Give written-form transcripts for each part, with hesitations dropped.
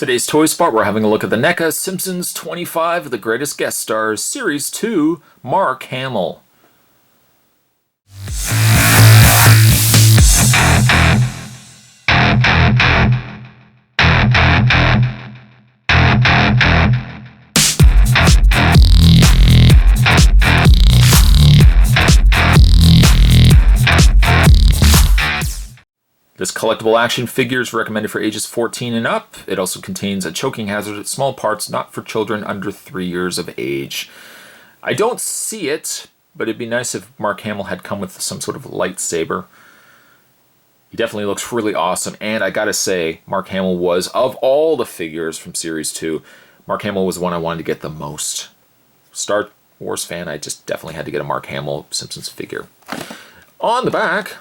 Today's Toy Spot, we're having a look at the NECA Simpsons 25, The Greatest Guest Stars, Series 2, Mark Hamill. This collectible action figure is recommended for ages 14 and up. It also contains a choking hazard at small parts, not for children under 3 years of age. I don't see it, but it'd be nice if Mark Hamill had come with some sort of lightsaber. He definitely looks really awesome, and I gotta say, Mark Hamill was, of all the figures from Series 2, Mark Hamill was the one I wanted to get the most. Star Wars fan, I just definitely had to get a Mark Hamill Simpsons figure. On the back,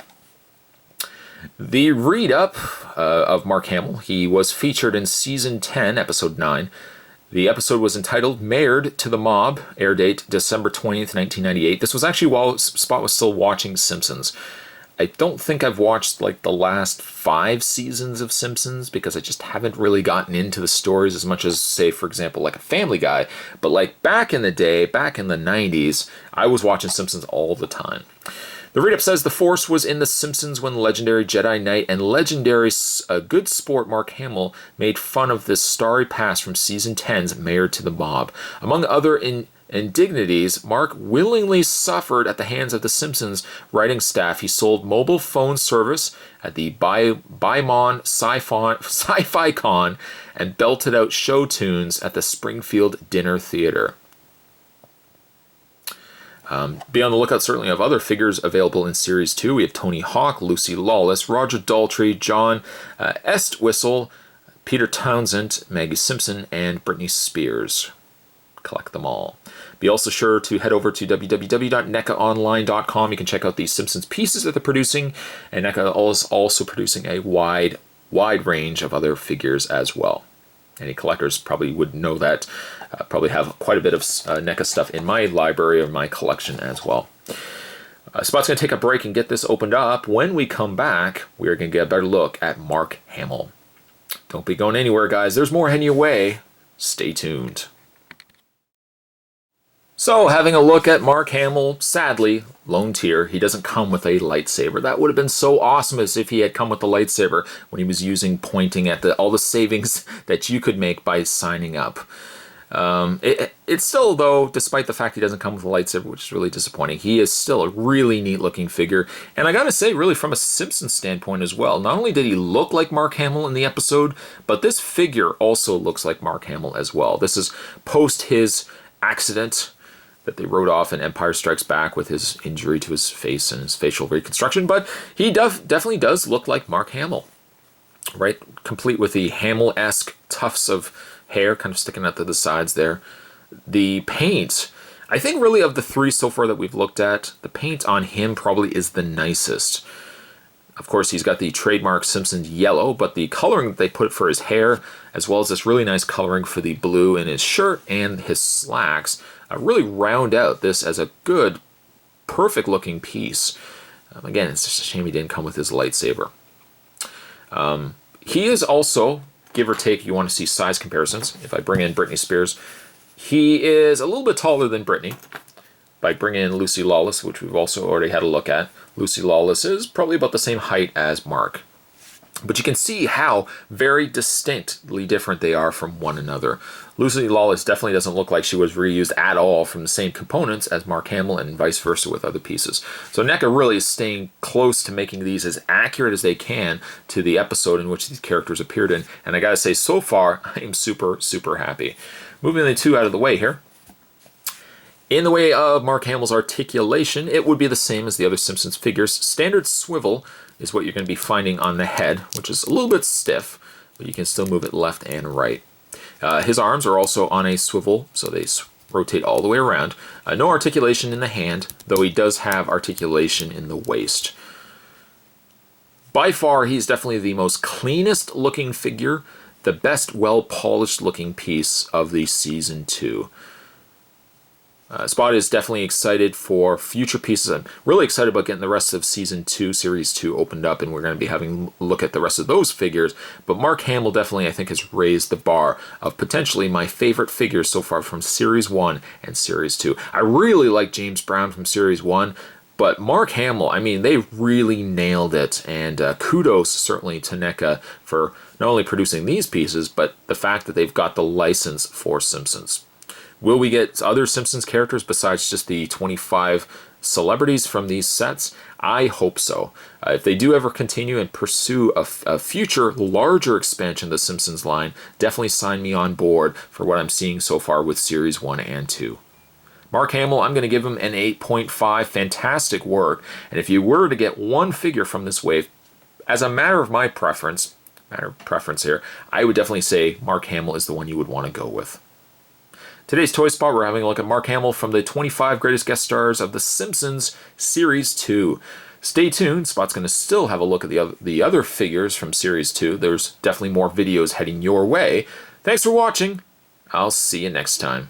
the read-up of Mark Hamill. He was featured in Season 10, Episode 9. The episode was entitled Married to the Mob, air date December 20th, 1998. This was actually while Spot was still watching Simpsons. I don't think I've watched like the last 5 seasons of Simpsons because I just haven't really gotten into the stories as much as, say, for example, like a Family Guy. But like back in the day, back in the 90s, I was watching Simpsons all the time. The read-up says the Force was in The Simpsons when legendary Jedi Knight and legendary good sport Mark Hamill made fun of this starry past from Season 10's Married to the Mob. Among other indignities, Mark willingly suffered at the hands of The Simpsons writing staff. He sold mobile phone service at the Baimon Sci-Fi Con and belted out show tunes at the Springfield Dinner Theater. Be on the lookout certainly of other figures available in Series 2. We have Tony Hawk, Lucy Lawless, Roger Daltrey, John Entwistle, Peter Townsend, Maggie Simpson, and Britney Spears. Collect them all. Be also sure to head over to www.necaonline.com. You can check out the Simpsons pieces that they're producing, and NECA is also producing a wide range of other figures as well. Any collectors probably would know that. Probably have quite a bit of NECA stuff in my library or my collection as well. Spot's going to take a break and get this opened up. When we come back, we're going to get a better look at Mark Hamill. Don't be going anywhere, guys. There's more heading your way. Stay tuned. So, having a look at Mark Hamill, sadly, lone tier, he doesn't come with a lightsaber. That would have been so awesome as if he had come with the lightsaber when he was pointing at all the savings that you could make by signing up. It's still, though, despite the fact he doesn't come with a lightsaber, which is really disappointing, he is still a really neat looking figure. And I gotta say, really, from a Simpsons standpoint as well, not only did he look like Mark Hamill in the episode, but this figure also looks like Mark Hamill as well. This is post his accident that they wrote off in Empire Strikes Back with his injury to his face and his facial reconstruction, but he definitely does look like Mark Hamill, right? Complete with the Hamill-esque tufts of hair kind of sticking out to the sides there. The paint, I think really of the 3 so far that we've looked at, the paint on him probably is the nicest. Of course, he's got the trademark Simpsons yellow, but the coloring that they put for his hair, as well as this really nice coloring for the blue in his shirt and his slacks, really round out this as a good, perfect-looking piece. Again, it's just a shame he didn't come with his lightsaber. He is also, give or take, you want to see size comparisons. If I bring in Britney Spears, he is a little bit taller than Britney. By bringing in Lucy Lawless, which we've also already had a look at, Lucy Lawless is probably about the same height as Mark. But you can see how very distinctly different they are from one another. Lucy Lawless definitely doesn't look like she was reused at all from the same components as Mark Hamill and vice versa with other pieces. So NECA really is staying close to making these as accurate as they can to the episode in which these characters appeared in. And I gotta say, so far, I am super, super happy. Moving the 2 out of the way here. In the way of Mark Hamill's articulation, it would be the same as the other Simpsons figures. Standard swivel is what you're going to be finding on the head, which is a little bit stiff, but you can still move it left and right. His arms are also on a swivel, so they rotate all the way around. No articulation in the hand, though he does have articulation in the waist. By far, he's definitely the most cleanest looking figure, the best well-polished looking piece of the Season 2. Spot is definitely excited for future pieces. I'm really excited about getting the rest of Season 2, Series 2 opened up, and we're going to be having a look at the rest of those figures. But Mark Hamill definitely, I think, has raised the bar of potentially my favorite figures so far from Series 1 and Series 2. I really like James Brown from Series 1, but Mark Hamill, I mean, they really nailed it. And kudos certainly to NECA for not only producing these pieces, but the fact that they've got the license for Simpsons. Will we get other Simpsons characters besides just the 25 celebrities from these sets? I hope so. If they do ever continue and pursue a future larger expansion of the Simpsons line, definitely sign me on board for what I'm seeing so far with Series 1 and 2. Mark Hamill, I'm going to give him an 8.5. Fantastic work. And if you were to get one figure from this wave, as a matter of my preference here, I would definitely say Mark Hamill is the one you would want to go with. Today's Toy Spot, we're having a look at Mark Hamill from the 25 greatest guest stars of The Simpsons Series 2. Stay tuned, Spot's going to still have a look at the other figures from Series 2. There's definitely more videos heading your way. Thanks for watching. I'll see you next time.